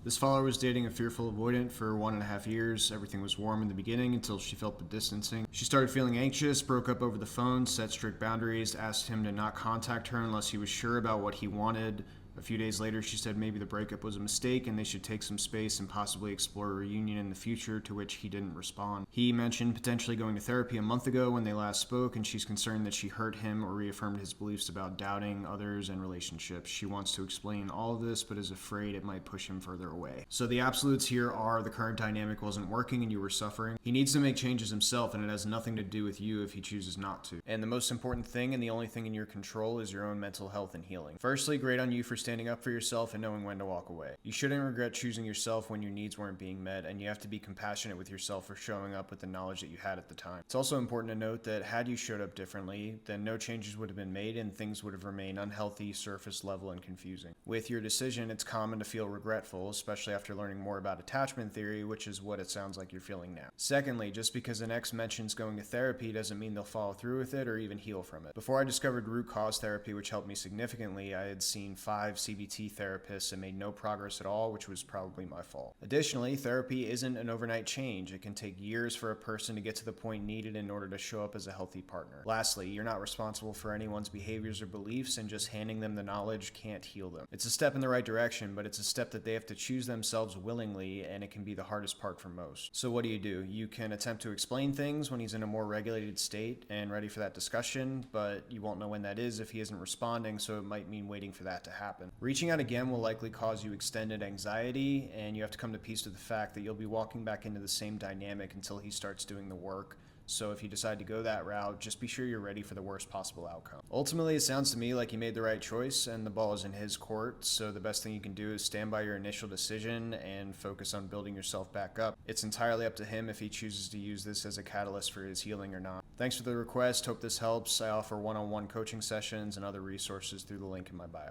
This follower was dating a fearful avoidant for 1.5 years. Everything was warm in the beginning until she felt the distancing. She started feeling anxious, broke up over the phone, set strict boundaries, asked him to not contact her unless he was sure about what he wanted. A few days later, she said maybe the breakup was a mistake and they should take some space and possibly explore a reunion in the future, to which he didn't respond. He mentioned potentially going to therapy a month ago when they last spoke, and she's concerned that she hurt him or reaffirmed his beliefs about doubting others and relationships. She wants to explain all of this, but is afraid it might push him further away. So the absolutes here are the current dynamic wasn't working and you were suffering. He needs to make changes himself, and it has nothing to do with you if he chooses not to. And the most important thing and the only thing in your control is your own mental health and healing. Firstly, great on you for standing up for yourself and knowing when to walk away. You shouldn't regret choosing yourself when your needs weren't being met, and you have to be compassionate with yourself for showing up with the knowledge that you had at the time. It's also important to note that had you showed up differently, then no changes would have been made and things would have remained unhealthy, surface level, and confusing. With your decision, it's common to feel regretful, especially after learning more about attachment theory, which is what it sounds like you're feeling now. Secondly, just because an ex mentions going to therapy doesn't mean they'll follow through with it or even heal from it. Before I discovered root cause therapy, which helped me significantly, I had seen 5 CBT therapists and made no progress at all, which was probably my fault. Additionally, therapy isn't an overnight change. It can take years for a person to get to the point needed in order to show up as a healthy partner. Lastly, you're not responsible for anyone's behaviors or beliefs, and just handing them the knowledge can't heal them. It's a step in the right direction, but it's a step that they have to choose themselves willingly, and it can be the hardest part for most. So what do? You can attempt to explain things when he's in a more regulated state and ready for that discussion, but you won't know when that is if he isn't responding, so it might mean waiting for that to happen. Reaching out again will likely cause you extended anxiety, and you have to come to peace with the fact that you'll be walking back into the same dynamic until he starts doing the work. So if you decide to go that route, just be sure you're ready for the worst possible outcome. Ultimately, it sounds to me like you made the right choice and the ball is in his court, so the best thing you can do is stand by your initial decision and focus on building yourself back up. It's entirely up to him if he chooses to use this as a catalyst for his healing or not. Thanks for the request. Hope this helps. I offer one-on-one coaching sessions and other resources through the link in my bio.